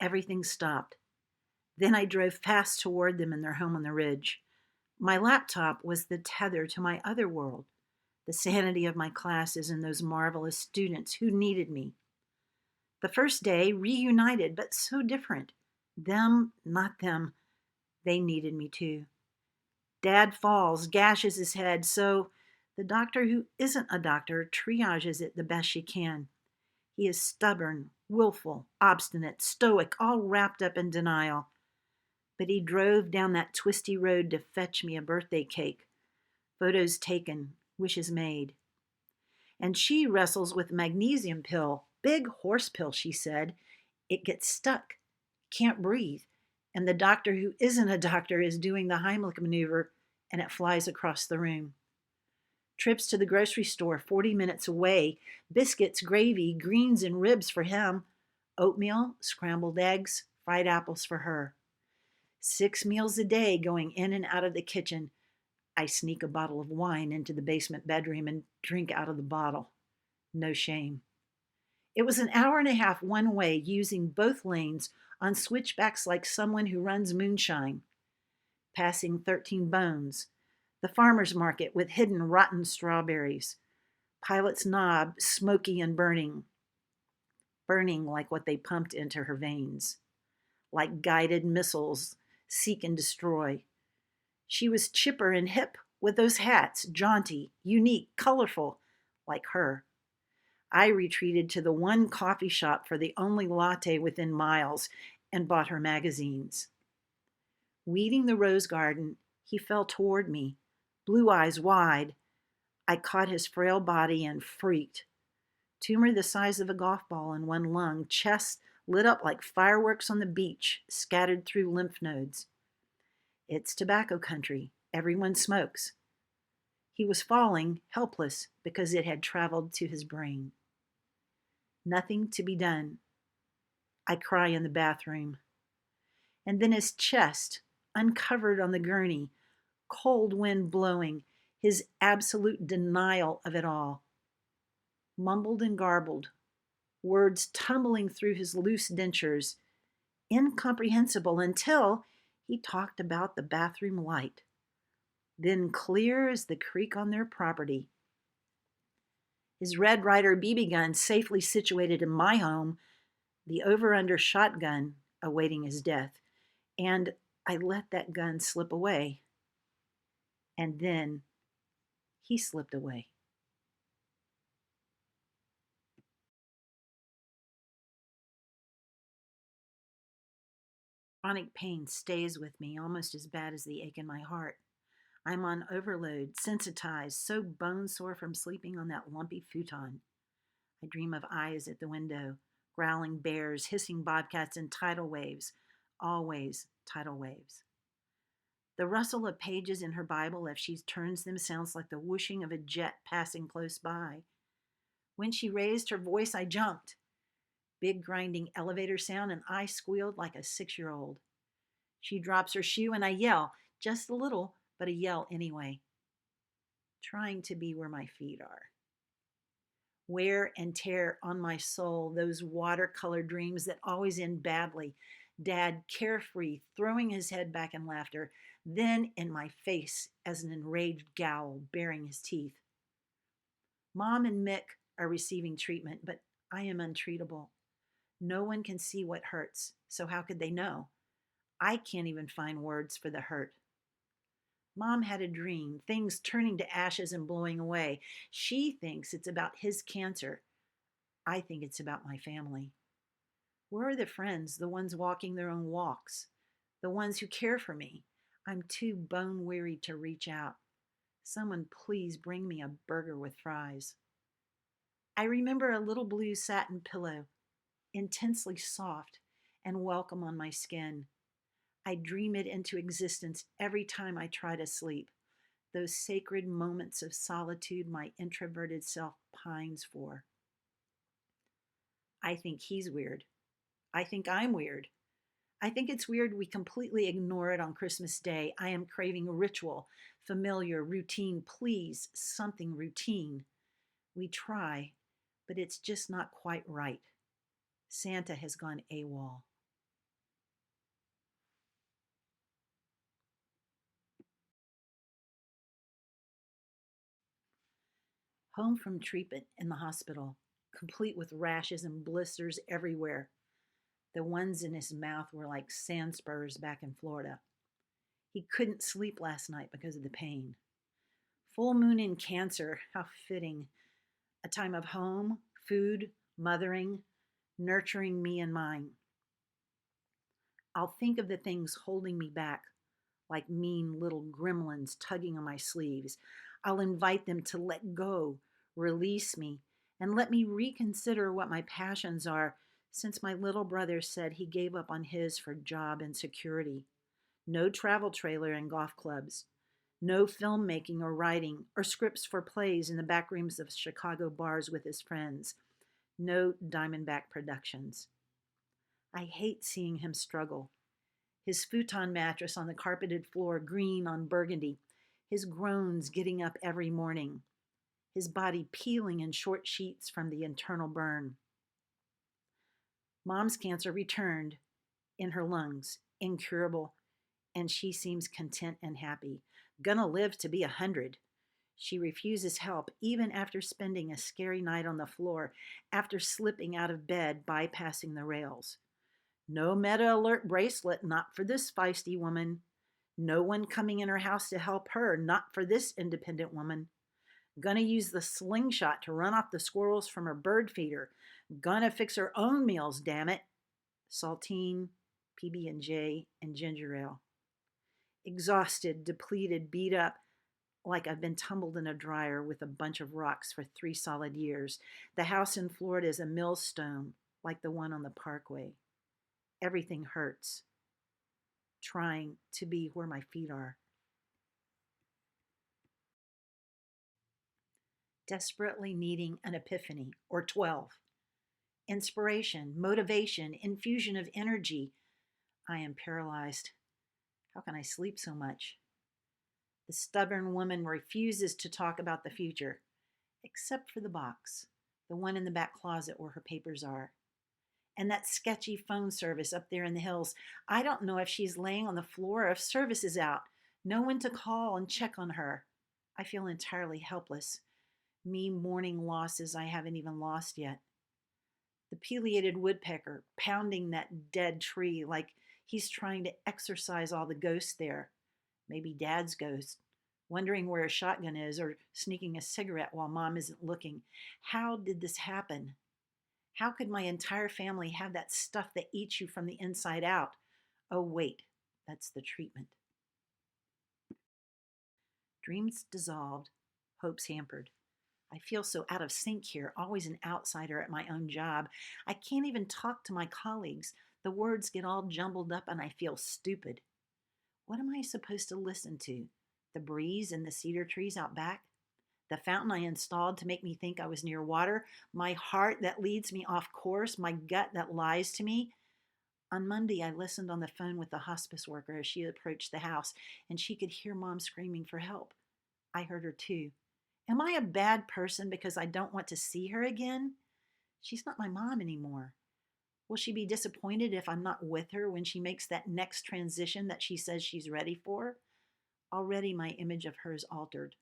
Everything stopped. Then I drove fast toward them in their home on the ridge. My laptop was the tether to my other world, the sanity of my classes and those marvelous students who needed me. The first day, reunited, but so different. Them, not them. They needed me too. Dad falls, gashes his head, so the doctor who isn't a doctor triages it the best she can. He is stubborn, willful, obstinate, stoic, all wrapped up in denial. But he drove down that twisty road to fetch me a birthday cake. Photos taken, wishes made. And she wrestles with magnesium pill. Big horse pill, she said. It gets stuck. Can't breathe. And the doctor who isn't a doctor is doing the Heimlich maneuver, and it flies across the room. Trips to the grocery store 40 minutes away. Biscuits, gravy, greens, and ribs for him. Oatmeal, scrambled eggs, fried apples for her. 6 meals a day going in and out of the kitchen. I sneak a bottle of wine into the basement bedroom and drink out of the bottle. No shame. It was an hour and a half one way, using both lanes on switchbacks like someone who runs moonshine. Passing 13 Bones, the farmer's market with hidden rotten strawberries. Pilot's Knob, smoky and burning. Burning like what they pumped into her veins. Like guided missiles, seek and destroy. She was chipper and hip with those hats, jaunty, unique, colorful, like her. I retreated to the one coffee shop for the only latte within miles and bought her magazines. Weeding the rose garden, he fell toward me, blue eyes wide. I caught his frail body and freaked. Tumor the size of a golf ball in one lung, chest lit up like fireworks on the beach, scattered through lymph nodes. It's tobacco country. Everyone smokes. He was falling, helpless, because it had traveled to his brain. Nothing to be done. I cry in the bathroom. And then his chest, uncovered on the gurney, cold wind blowing, his absolute denial of it all. Mumbled and garbled, words tumbling through his loose dentures, incomprehensible until he talked about the bathroom light. Then clear as the creek on their property. His Red Ryder BB gun safely situated in my home, the over-under shotgun awaiting his death. And I let that gun slip away. And then he slipped away. Chronic pain stays with me almost as bad as the ache in my heart. I'm on overload, sensitized, so bone sore from sleeping on that lumpy futon. I dream of eyes at the window, growling bears, hissing bobcats, and tidal waves. Always tidal waves. The rustle of pages in her Bible as she turns them sounds like the whooshing of a jet passing close by. When she raised her voice, I jumped. Big grinding elevator sound, and I squealed like a 6-year-old. She drops her shoe, and I yell, just a little, but a yell anyway. Trying to be where my feet are. Wear and tear on my soul those watercolor dreams that always end badly. Dad carefree, throwing his head back in laughter, then in my face as an enraged gowl, baring his teeth. Mom and Mick are receiving treatment, but I am untreatable. No one can see what hurts, so how could they know? I can't even find words for the hurt. Mom had a dream, things turning to ashes and blowing away. She thinks it's about his cancer. I think it's about my family. Where are the friends, the ones walking their own walks, the ones who care for me? I'm too bone weary to reach out. Someone please bring me a burger with fries. I remember a little blue satin pillow, intensely soft and welcome on my skin. I dream it into existence every time I try to sleep. Those sacred moments of solitude my introverted self pines for. I think he's weird. I think I'm weird. I think it's weird we completely ignore it on Christmas Day. I am craving ritual, familiar, routine, please, something routine. We try, but it's just not quite right. Santa has gone AWOL. Home from treatment in the hospital, complete with rashes and blisters everywhere. The ones in his mouth were like sand spurs back in Florida. He couldn't sleep last night because of the pain. Full moon in Cancer, how fitting. A time of home, food, mothering, nurturing me and mine. I'll think of the things holding me back, like mean little gremlins tugging on my sleeves. I'll invite them to let go, release me, and let me reconsider what my passions are, since my little brother said he gave up on his for job and security. No travel trailer and golf clubs. No filmmaking or writing or scripts for plays in the back rooms of Chicago bars with his friends. No Diamondback Productions. I hate seeing him struggle. His futon mattress on the carpeted floor, green on burgundy. His groans getting up every morning. His body peeling in short sheets from the internal burn. Mom's cancer returned in her lungs, incurable, and she seems content and happy. Gonna live to be 100. She refuses help even after spending a scary night on the floor, after slipping out of bed, bypassing the rails. No Meta Alert bracelet, not for this feisty woman. No one coming in her house to help her, not for this independent woman. Gonna use the slingshot to run off the squirrels from her bird feeder. Gonna fix her own meals, damn it. Saltine, PB&J, and ginger ale. Exhausted, depleted, beat up, like I've been tumbled in a dryer with a bunch of rocks for 3 solid years. The house in Florida is a millstone, like the one on the parkway. Everything hurts. Trying to be where my feet are. Desperately needing an epiphany, or 12. Inspiration, motivation, infusion of energy. I am paralyzed. How can I sleep so much? The stubborn woman refuses to talk about the future, except for the box, the one in the back closet where her papers are. And that sketchy phone service up there in the hills. I don't know if she's laying on the floor or if service is out. No one to call and check on her. I feel entirely helpless. Me mourning losses I haven't even lost yet. The pileated woodpecker pounding that dead tree like he's trying to exorcise all the ghosts there. Maybe Dad's ghost, wondering where a shotgun is or sneaking a cigarette while Mom isn't looking. How did this happen? How could my entire family have that stuff that eats you from the inside out? Oh, wait, that's the treatment. Dreams dissolved, hopes hampered. I feel so out of sync here, always an outsider at my own job. I can't even talk to my colleagues. The words get all jumbled up and I feel stupid. What am I supposed to listen to? The breeze and the cedar trees out back? The fountain I installed to make me think I was near water? My heart that leads me off course? My gut that lies to me? On Monday, I listened on the phone with the hospice worker as she approached the house, and she could hear Mom screaming for help. I heard her too. Am I a bad person because I don't want to see her again? She's not my mom anymore. Will she be disappointed if I'm not with her when she makes that next transition that she says she's ready for? Already my image of her is altered.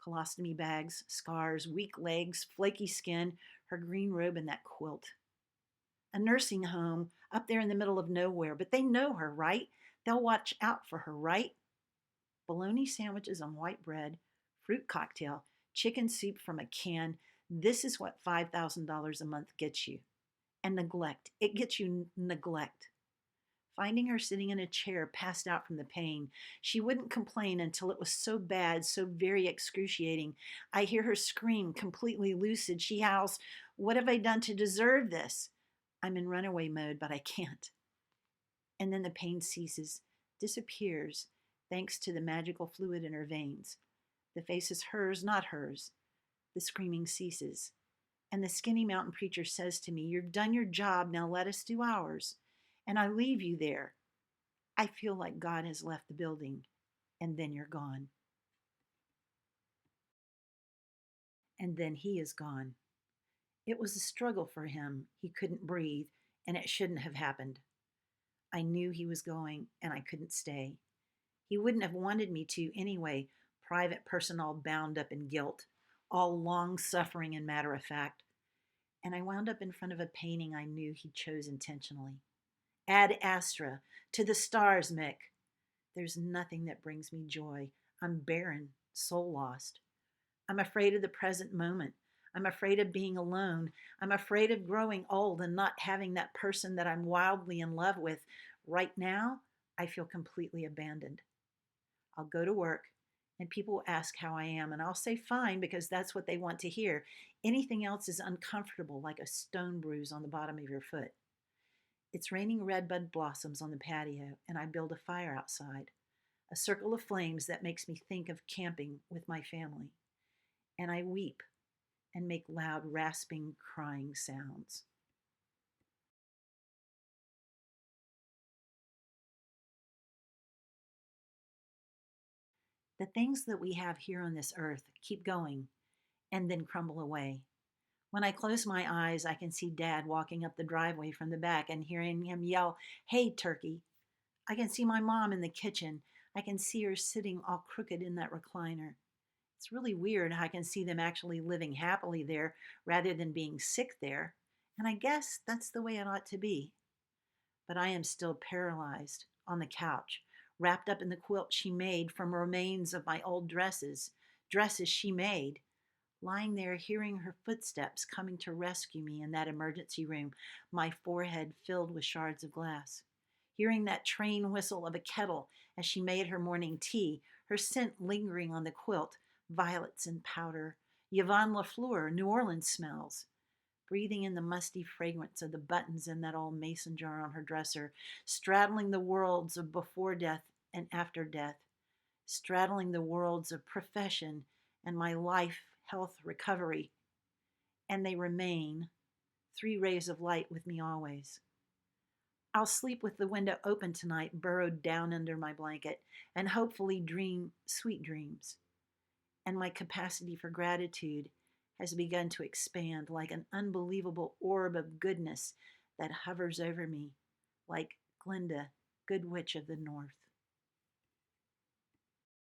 Colostomy bags, scars, weak legs, flaky skin, her green robe, and that quilt. A nursing home up there in the middle of nowhere, but they know her, right? They'll watch out for her, right? Bologna sandwiches on white bread, fruit cocktail, chicken soup from a can. This is what $5,000 a month gets you. And neglect. It gets you neglect. Finding her sitting in a chair, passed out from the pain. She wouldn't complain until it was so bad, so very excruciating. I hear her scream, completely lucid. She howls, "What have I done to deserve this?" I'm in runaway mode, but I can't. And then the pain ceases, disappears, thanks to the magical fluid in her veins. The face is hers, not hers. The screaming ceases. And the skinny mountain preacher says to me, "You've done your job, now let us do ours." And I leave you there. I feel like God has left the building, and then you're gone. And then he is gone. It was a struggle for him. He couldn't breathe, and it shouldn't have happened. I knew he was going, and I couldn't stay. He wouldn't have wanted me to anyway, private person all bound up in guilt. all long suffering and matter of fact. And I wound up in front of a painting I knew he chose intentionally. Ad Astra, to the stars, Mick. There's nothing that brings me joy. I'm barren, soul lost. I'm afraid of the present moment. I'm afraid of being alone. I'm afraid of growing old and not having that person that I'm wildly in love with. Right now, I feel completely abandoned. I'll go to work and people will ask how I am, and I'll say fine because that's what they want to hear. Anything else is uncomfortable, like a stone bruise on the bottom of your foot. It's raining redbud blossoms on the patio, and I build a fire outside, a circle of flames that makes me think of camping with my family. And I weep and make loud, rasping, crying sounds. The things that we have here on this earth keep going and then crumble away. When I close my eyes, I can see Dad walking up the driveway from the back and hearing him yell, "Hey, turkey." I can see my mom in the kitchen. I can see her sitting all crooked in that recliner. It's really weird how I can see them actually living happily there rather than being sick there. And I guess that's the way it ought to be. But I am still paralyzed on the couch, wrapped up in the quilt she made from remains of my old dresses, dresses she made, lying there hearing her footsteps coming to rescue me in that emergency room, my forehead filled with shards of glass. Hearing that train whistle of a kettle as she made her morning tea, her scent lingering on the quilt, violets and powder, Yvonne Lafleur, New Orleans smells. Breathing in the musty fragrance of the buttons in that old mason jar on her dresser, straddling the worlds of before death and after death, straddling the worlds of profession and my life, health, recovery. And they remain three rays of light with me always. I'll sleep with the window open tonight, burrowed down under my blanket, and hopefully dream sweet dreams. And my capacity for gratitude has begun to expand like an unbelievable orb of goodness that hovers over me, like Glinda, Good Witch of the North.